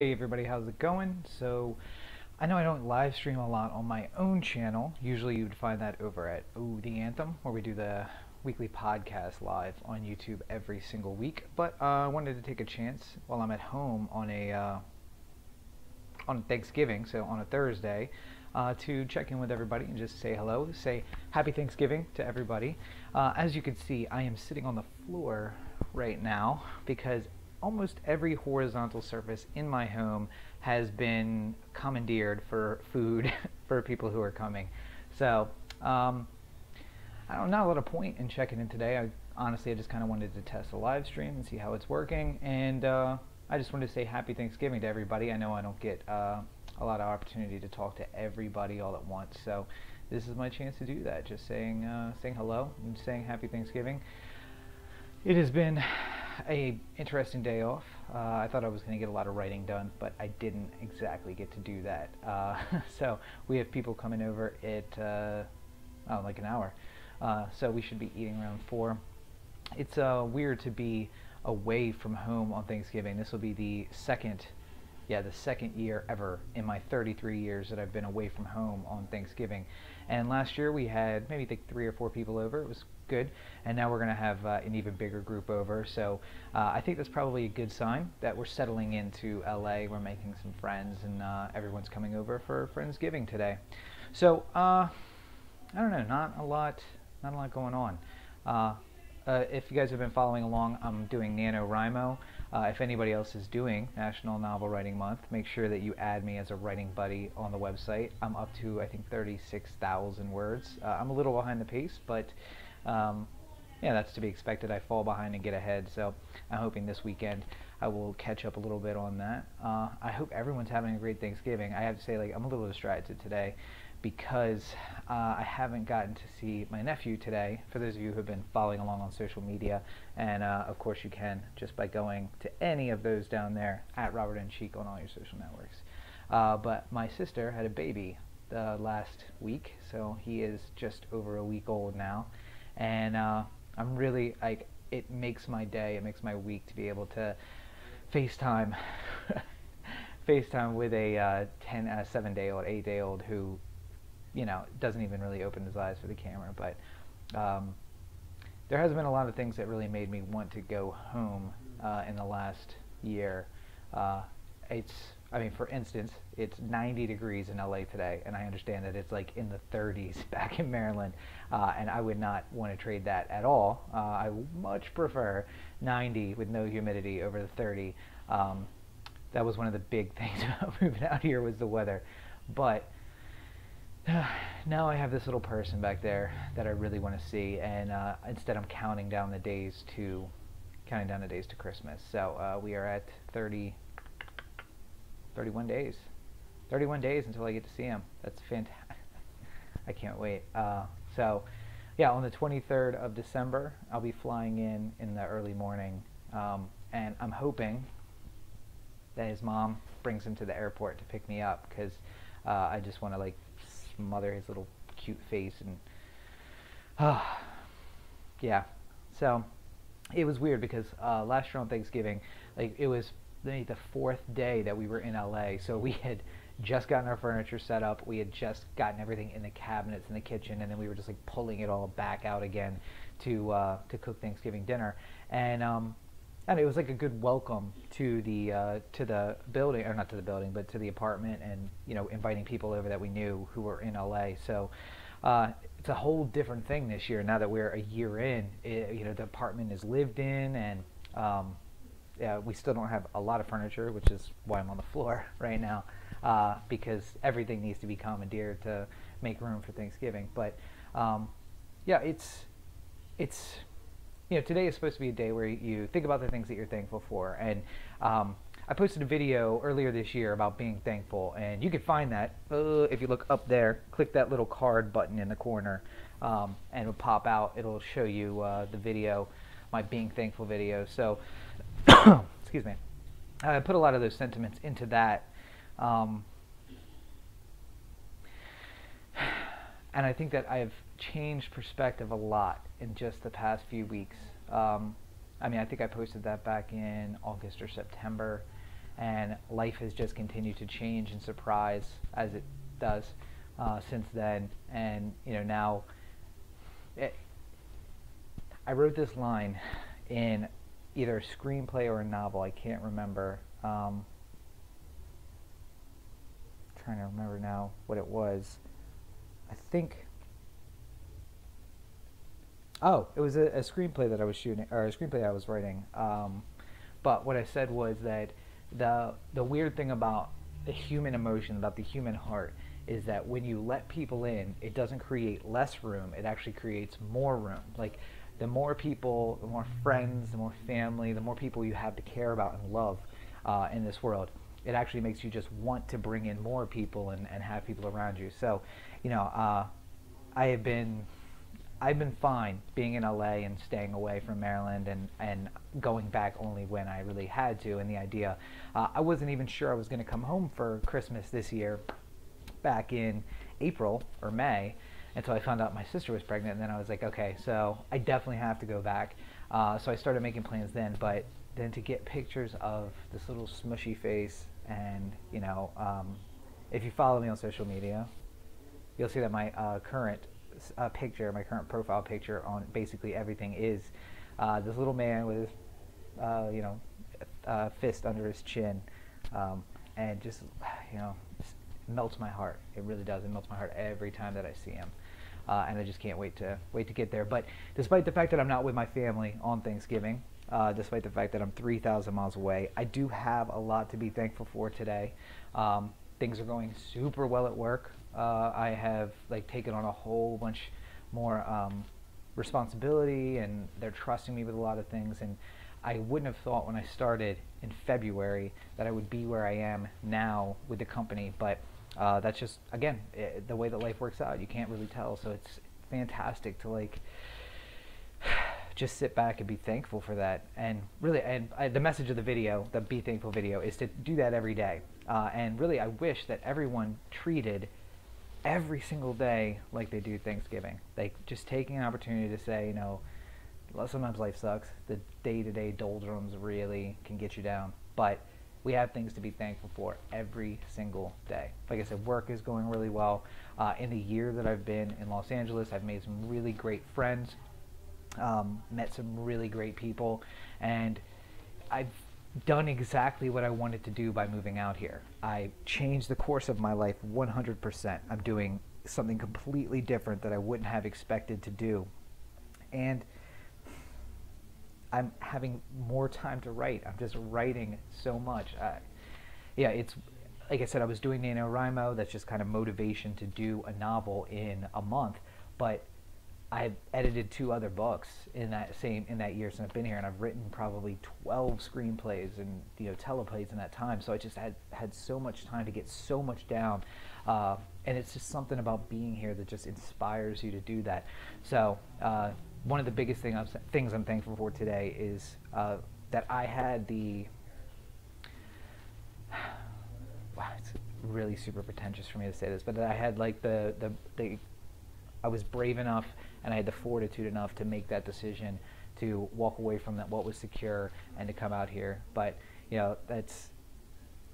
Hey everybody, how's it going? So, I know I don't live stream a lot on my own channel. Usually you'd find that over at The Anthem, where we do the weekly podcast live on YouTube every single week. But I wanted to take a chance while I'm at home on Thanksgiving, so on a Thursday, to check in with everybody and just say hello, say Happy Thanksgiving to everybody. As you can see, I am sitting on the floor right now because almost every horizontal surface in my home has been commandeered for food for people who are coming. So, I don't know, not a lot of point in checking in today. Honestly, I just kind of wanted to test the live stream and see how it's working, and I just wanted to say Happy Thanksgiving to everybody. I know I don't get a lot of opportunity to talk to everybody all at once, so this is my chance to do that. Just saying hello and saying Happy Thanksgiving. It has been a interesting day off. I thought I was going to get a lot of writing done, but I didn't exactly get to do that. So we have people coming over at like an hour. So we should be eating around 4. It's weird to be away from home on Thanksgiving. This will be the second year ever in my 33 years that I've been away from home on Thanksgiving. And last year we had maybe like 3 or 4 people over. It was good. And now we're going to have an even bigger group over. So I think that's probably a good sign that we're settling into LA. We're making some friends, and everyone's coming over for Friendsgiving today. So I don't know, not a lot going on. If you guys have been following along, I'm doing NaNoWriMo. If anybody else is doing National Novel Writing Month, make sure that you add me as a writing buddy on the website. I'm up to, I think, 36,000 words. I'm a little behind the pace, but yeah, that's to be expected. I fall behind and get ahead, so I'm hoping this weekend I will catch up a little bit on that. I hope everyone's having a great Thanksgiving. I have to say, like, I'm a little distracted today because I haven't gotten to see my nephew today, for those of you who have been following along on social media. And of course you can just by going to any of those down there, at Robert N. Cheek on all your social networks. But my sister had a baby last week, so he is just over a week old now. And I'm really, like, it makes my day, it makes my week to be able to FaceTime FaceTime with a 7-day-old, 8-day-old who, you know, doesn't even really open his eyes for the camera. But there has been a lot of things that really made me want to go home in the last year. I mean, for instance, it's 90 degrees in LA today, and I understand that it's like in the 30s back in Maryland, and I would not want to trade that at all. I much prefer 90 with no humidity over the 30. That was one of the big things about moving out here, was the weather. But now I have this little person back there that I really want to see, and instead I'm counting down the days to Christmas. So we are at 31 days. 31 days until I get to see him. That's fantastic. I can't wait. So yeah, on the 23rd of December, I'll be flying in the early morning, and I'm hoping that his mom brings him to the airport to pick me up, because I just want to, like, smother his little cute face. And yeah, so it was weird because last year on Thanksgiving, like, it was the 4th day that we were in LA, so we had just gotten our furniture set up, we had just gotten everything in the cabinets in the kitchen, and then we were just, like, pulling it all back out again to cook Thanksgiving dinner. And it was like a good welcome to the building, or not to the building, but to the apartment, and, you know, inviting people over that we knew who were in LA. So it's a whole different thing this year. Now that we're a year in, you know, the apartment is lived in, and yeah, we still don't have a lot of furniture, which is why I'm on the floor right now, because everything needs to be commandeered to make room for Thanksgiving. But yeah, it's you know, today is supposed to be a day where you think about the things that you're thankful for. And I posted a video earlier this year about being thankful, and you can find that if you look up there, click that little card button in the corner, and it'll pop out. It'll show you the video, my being thankful video. So excuse me, I put a lot of those sentiments into that, and I think that I've changed perspective a lot in just the past few weeks. I mean, I think I posted that back in August or September, and life has just continued to change and surprise as it does since then. And now I wrote this line in either a screenplay or a novel. I can't remember. Trying to remember now what it was. I think. Oh, it was a screenplay that I was shooting, or a screenplay I was writing. But what I said was that the weird thing about the human emotion, about the human heart, is that when you let people in, it doesn't create less room. It actually creates more room. Like, the more people, the more friends, the more family, the more people you have to care about and love in this world, it actually makes you just want to bring in more people and have people around you. So, I've been fine being in LA and staying away from Maryland and going back only when I really had to. And the idea, I wasn't even sure I was going to come home for Christmas this year back in April or May until I found out my sister was pregnant. And then I was like, okay, so I definitely have to go back. So I started making plans then, but then to get pictures of this little smushy face and, if you follow me on social media, you'll see that my current picture, my current profile picture on basically everything is this little man with his, fist under his chin, and just melts my heart. It really does. It melts my heart every time that I see him, and I just can't wait to get there. But despite the fact that I'm not with my family on Thanksgiving, despite the fact that I'm 3,000 miles away, I do have a lot to be thankful for today. Things are going super well at work. I have taken on a whole bunch more responsibility, and they're trusting me with a lot of things. And I wouldn't have thought when I started in February that I would be where I am now with the company. But that's just, again, the way that life works out. You can't really tell. So it's fantastic to just sit back and be thankful for that. And really, the message of the video, the Be Thankful video, is to do that every day. And really, I wish that everyone treated every single day like they do Thanksgiving. Like, just taking an opportunity to say, sometimes life sucks. The day-to-day doldrums really can get you down. But we have things to be thankful for every single day. Like I said, work is going really well. In the year that I've been in Los Angeles, I've made some really great friends, met some really great people, and I've done exactly what I wanted to do by moving out here. I changed the course of my life 100%. I'm doing something completely different that I wouldn't have expected to do. And I'm having more time to write. I'm just writing so much. It's like I said, I was doing NaNoWriMo. That's just kind of motivation to do a novel in a month. But I've edited 2 other books in that year since I've been here, and I've written probably 12 screenplays and teleplays in that time. So I just had so much time to get so much down, and it's just something about being here that just inspires you to do that. So one of the biggest things I'm thankful for today is that I had the it's really super pretentious for me to say this, but that I had I was brave enough and I had the fortitude enough to make that decision to walk away from what was secure and to come out here. But that's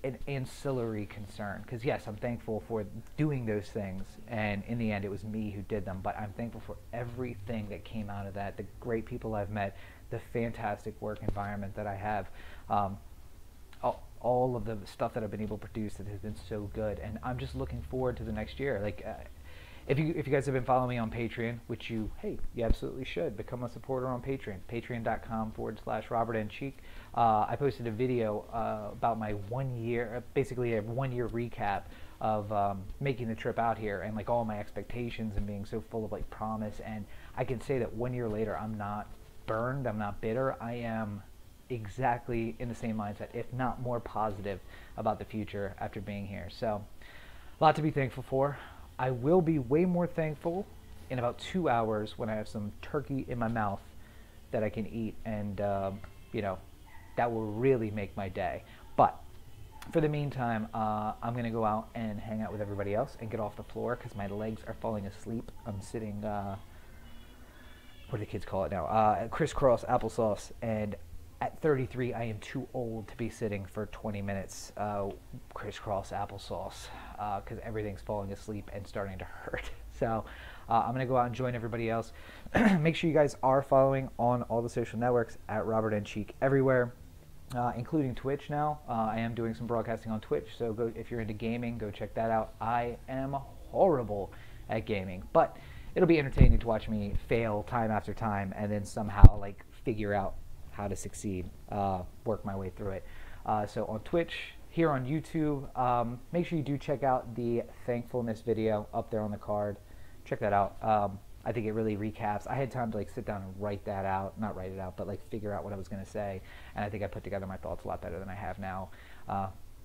an ancillary concern, because yes, I'm thankful for doing those things, and in the end it was me who did them, but I'm thankful for everything that came out of that, the great people I've met, the fantastic work environment that I have, all of the stuff that I've been able to produce that has been so good. And I'm just looking forward to the next year. If you guys have been following me on Patreon, which you absolutely should, become a supporter on Patreon, patreon.com/Robert N. Cheek. I posted a video about my 1 year, basically a 1 year recap of making the trip out here, and all my expectations and being so full of promise. And I can say that 1 year later, I'm not burned, I'm not bitter. I am exactly in the same mindset, if not more positive about the future after being here. So a lot to be thankful for. I will be way more thankful in about 2 hours when I have some turkey in my mouth that I can eat, and that will really make my day. But for the meantime, I'm going to go out and hang out with everybody else and get off the floor because my legs are falling asleep. I'm sitting, what do the kids call it now? Crisscross applesauce, and at 33, I am too old to be sitting for 20 minutes crisscross applesauce because everything's falling asleep and starting to hurt. So I'm going to go out and join everybody else. Make sure you guys are following on all the social networks at Robert N. Cheek everywhere, including Twitch now. I am doing some broadcasting on Twitch, so go, if you're into gaming, go check that out. I am horrible at gaming, but it'll be entertaining to watch me fail time after time and then somehow like figure out how to succeed, work my way through it. So on Twitch, here on YouTube, make sure you do check out the thankfulness video up there on the card. Check that out. I think it really recaps. I had time to like sit down and write that out, not write it out, but like figure out what I was going to say. And I think I put together my thoughts a lot better than I have now.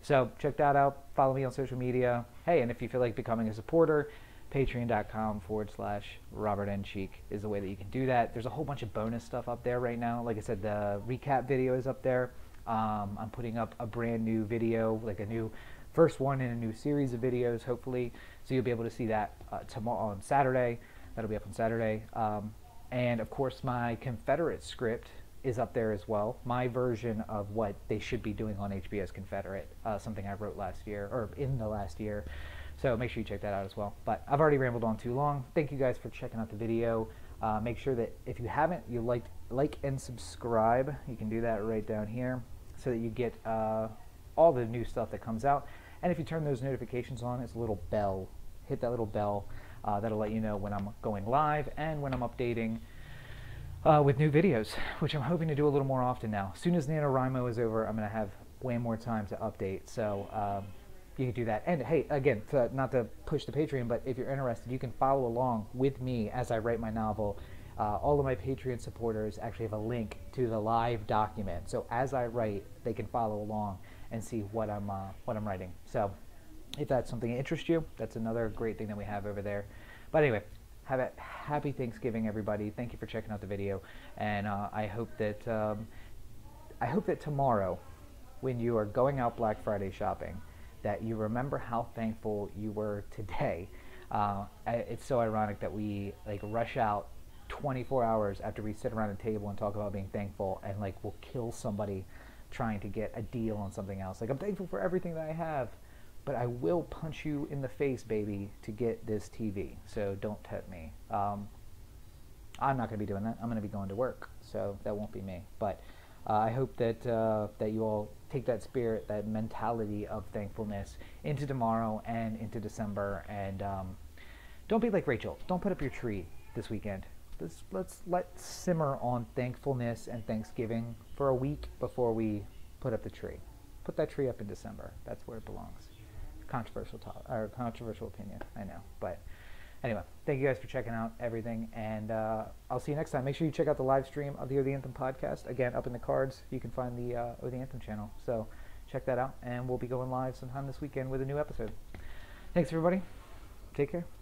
So check that out. Follow me on social media. Hey, and if you feel like becoming a supporter, patreon.com/Robert N. Cheek is the way that you can do that. There's a whole bunch of bonus stuff up there right now. Like I said, the recap video is up there. I'm putting up a brand new video, like a new first one in a new series of videos, hopefully. So you'll be able to see that tomorrow on Saturday. That'll be up on Saturday. And of course, my Confederate script is up there as well. My version of what they should be doing on HBO's Confederate, something I wrote last year, or in the last year. So make sure you check that out as well. But I've already rambled on too long. Thank you guys for checking out the video. Make sure that if you haven't, you like and subscribe. You can do that right down here so that you get all the new stuff that comes out. And if you turn those notifications on, it's a little bell. Hit that little bell. That'll let you know when I'm going live and when I'm updating with new videos, which I'm hoping to do a little more often now. As soon as NaNoWriMo is over, I'm going to have way more time to update. So you can do that. And hey, again, not to push the Patreon, but if you're interested, you can follow along with me as I write my novel. All of my Patreon supporters actually have a link to the live document. So as I write, they can follow along and see what I'm writing. So if that's something that interests you, that's another great thing that we have over there. But anyway, have a happy Thanksgiving, everybody. Thank you for checking out the video, and I hope that tomorrow, when you are going out Black Friday shopping, that you remember how thankful you were today. It's so ironic that we like rush out 24 hours after we sit around a table and talk about being thankful, and like we'll kill somebody trying to get a deal on something else. Like, I'm thankful for everything that I have, but I will punch you in the face, baby, to get this TV. So don't tempt me. I'm not going to be doing that. I'm going to be going to work, so that won't be me. But I hope that that you all take that spirit, that mentality of thankfulness into tomorrow and into December. And don't be like Rachel. Don't put up your tree this weekend. Let's simmer on thankfulness and Thanksgiving for a week before we put up the tree. Put that tree up in December. That's where it belongs. Controversial opinion, I know. But anyway, thank you guys for checking out everything, and I'll see you next time. Make sure you check out the live stream of the O The Anthem podcast. Again, up in the cards, you can find the O The Anthem channel. So check that out, and we'll be going live sometime this weekend with a new episode. Thanks, everybody. Take care.